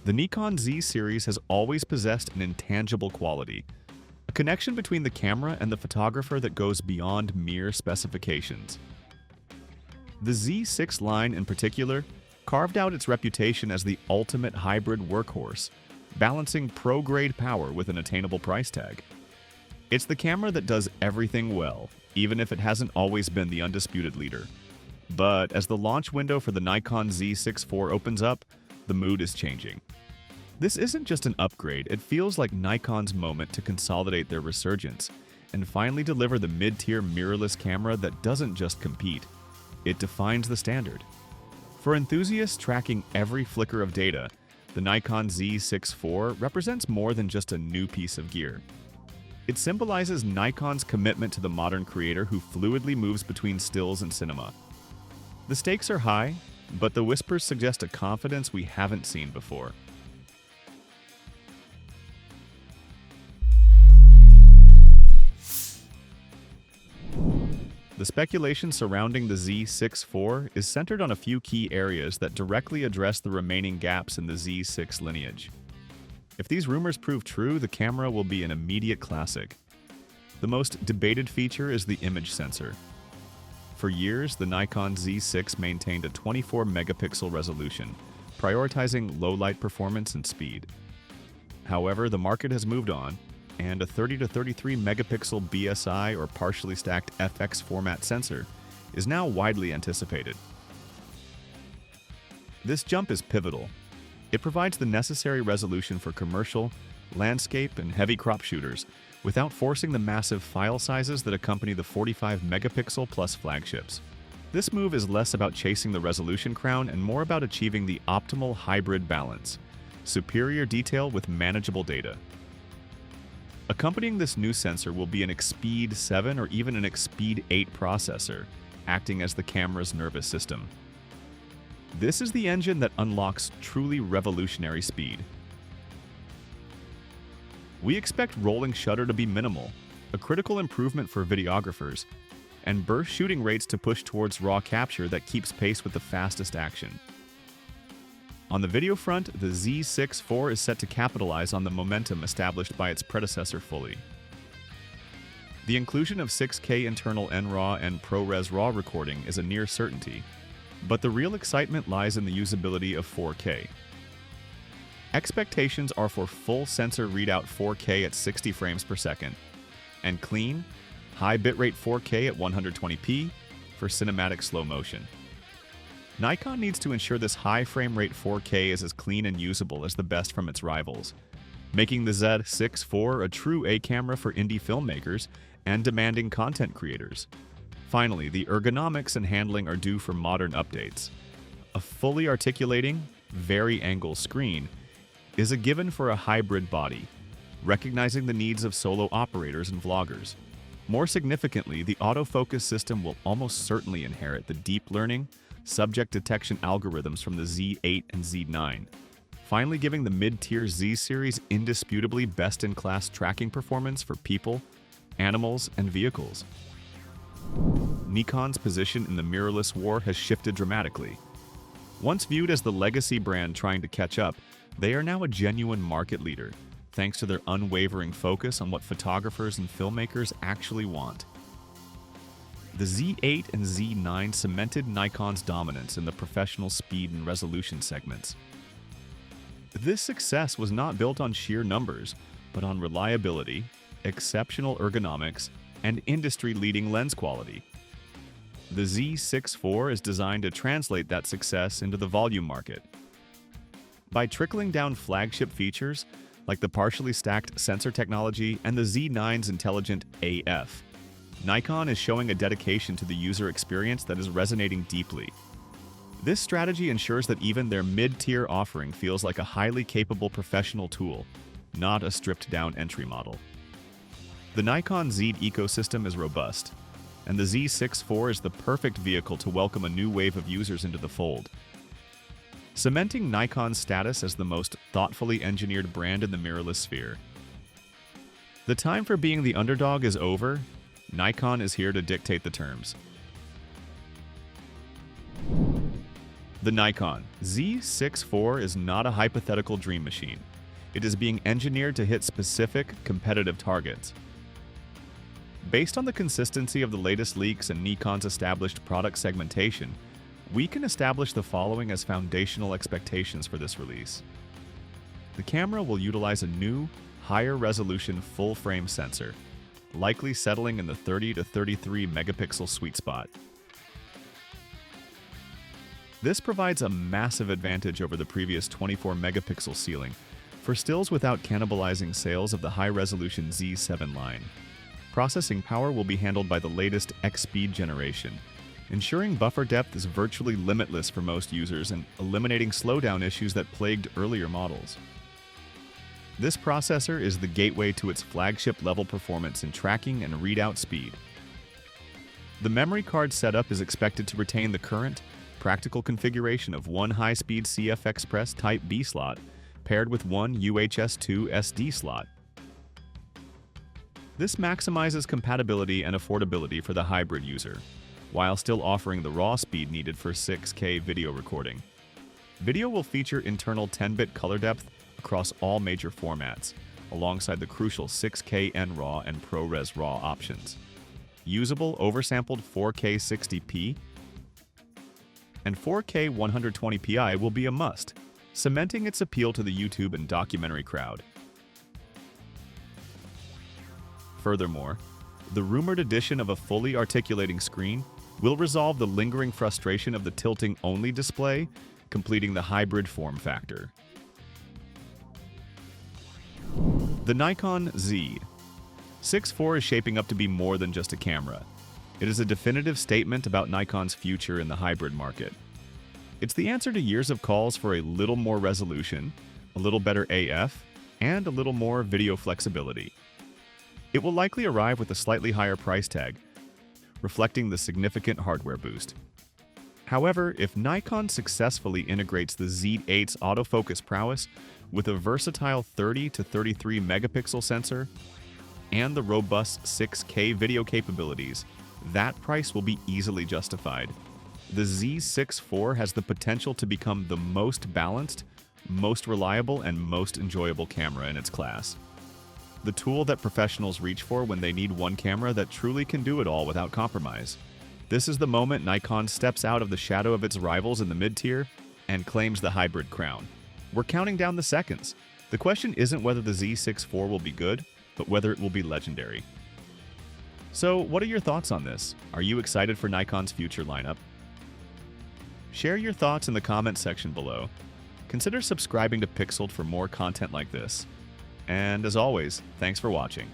The Nikon Z series has always possessed an intangible quality, a connection between the camera and the photographer that goes beyond mere specifications. The Z6 line in particular carved out its reputation as the ultimate hybrid workhorse, balancing pro-grade power with an attainable price tag. It's the camera that does everything well, even if it hasn't always been the undisputed leader. But as the launch window for the Nikon Z6 IV opens up, the mood is changing. This isn't just an upgrade, it feels like Nikon's moment to consolidate their resurgence and finally deliver the mid-tier mirrorless camera that doesn't just compete, it defines the standard. For enthusiasts tracking every flicker of data, the Nikon Z6 IV represents more than just a new piece of gear. It symbolizes Nikon's commitment to the modern creator who fluidly moves between stills and cinema. The stakes are high, but the whispers suggest a confidence we haven't seen before. The speculation surrounding the Z6 IV is centered on a few key areas that directly address the remaining gaps in the Z6 lineage. If these rumors prove true, the camera will be an immediate classic. The most debated feature is the image sensor. For years, the Nikon Z6 maintained a 24-megapixel resolution, prioritizing low-light performance and speed. However, the market has moved on, and a 30 to 33 megapixel BSI or partially stacked FX format sensor is now widely anticipated. This jump is pivotal. It provides the necessary resolution for commercial, landscape, and heavy crop shooters without forcing the massive file sizes that accompany the 45 megapixel plus flagships. This move is less about chasing the resolution crown and more about achieving the optimal hybrid balance, superior detail with manageable data. Accompanying this new sensor will be an Xpeed 7 or even an Xpeed 8 processor, acting as the camera's nervous system. This is the engine that unlocks truly revolutionary speed. We expect rolling shutter to be minimal, a critical improvement for videographers, and burst shooting rates to push towards raw capture that keeps pace with the fastest action. On the video front, the Z6 IV is set to capitalize on the momentum established by its predecessor fully. The inclusion of 6K internal NRAW and ProRes RAW recording is a near certainty, but the real excitement lies in the usability of 4K. Expectations are for full sensor readout 4K at 60 frames per second, and clean, high bitrate 4K at 120p for cinematic slow motion. Nikon needs to ensure this high frame rate 4K is as clean and usable as the best from its rivals, making the Z6 IV a true A camera for indie filmmakers and demanding content creators. Finally, the ergonomics and handling are due for modern updates. A fully articulating, vari-angle screen is a given for a hybrid body, recognizing the needs of solo operators and vloggers. More significantly, the autofocus system will almost certainly inherit the deep learning, subject detection algorithms from the Z8 and Z9, finally giving the mid-tier Z series indisputably best-in-class tracking performance for people, animals, and vehicles. Nikon's position in the mirrorless war has shifted dramatically. Once viewed as the legacy brand trying to catch up, they are now a genuine market leader, thanks to their unwavering focus on what photographers and filmmakers actually want. The Z8 and Z9 cemented Nikon's dominance in the professional speed and resolution segments. This success was not built on sheer numbers, but on reliability, exceptional ergonomics, and industry-leading lens quality. The Z6 IV is designed to translate that success into the volume market. By trickling down flagship features like the partially stacked sensor technology and the Z9's intelligent AF, Nikon is showing a dedication to the user experience that is resonating deeply. This strategy ensures that even their mid-tier offering feels like a highly capable professional tool, not a stripped-down entry model. The Nikon Z ecosystem is robust, and the Z6 IV is the perfect vehicle to welcome a new wave of users into the fold. Cementing Nikon status as the most thoughtfully engineered brand in the mirrorless sphere. The time for being the underdog is over. Nikon is here to dictate the terms. The Nikon Z6 IV is not a hypothetical dream machine. It is being engineered to hit specific, competitive targets. Based on the consistency of the latest leaks and Nikon's established product segmentation, we can establish the following as foundational expectations for this release. The camera will utilize a new, higher-resolution full-frame sensor, likely settling in the 30 to 33 megapixel sweet spot. This provides a massive advantage over the previous 24 megapixel ceiling for stills without cannibalizing sales of the high-resolution Z7 line. Processing power will be handled by the latest X-Speed generation, ensuring buffer depth is virtually limitless for most users and eliminating slowdown issues that plagued earlier models. This processor is the gateway to its flagship-level performance in tracking and readout speed. The memory card setup is expected to retain the current, practical configuration of one high-speed CF Express Type B slot paired with one UHS-2 SD slot. This maximizes compatibility and affordability for the hybrid user, while still offering the raw speed needed for 6K video recording. Video will feature internal 10-bit color depth across all major formats, alongside the crucial 6K NRAW and ProRes RAW options. Usable oversampled 4K 60p and 4K 120pi will be a must, cementing its appeal to the YouTube and documentary crowd. Furthermore, the rumored addition of a fully articulating screen will resolve the lingering frustration of the tilting-only display, completing the hybrid form factor. The Nikon Z6 IV is shaping up to be more than just a camera. It is a definitive statement about Nikon's future in the hybrid market. It's the answer to years of calls for a little more resolution, a little better AF, and a little more video flexibility. It will likely arrive with a slightly higher price tag, reflecting the significant hardware boost. However, if Nikon successfully integrates the Z8's autofocus prowess with a versatile 30 to 33 megapixel sensor and the robust 6K video capabilities, that price will be easily justified. The Z6 IV has the potential to become the most balanced, most reliable, and most enjoyable camera in its class. The tool that professionals reach for when they need one camera that truly can do it all without compromise. This is the moment Nikon steps out of the shadow of its rivals in the mid-tier and claims the hybrid crown. We're counting down the seconds. The question isn't whether the Z6 IV will be good, but whether it will be legendary. So, what are your thoughts on this? Are you excited for Nikon's future lineup? Share your thoughts in the comments section below. Consider subscribing to Pixeled for more content like this. And as always, thanks for watching.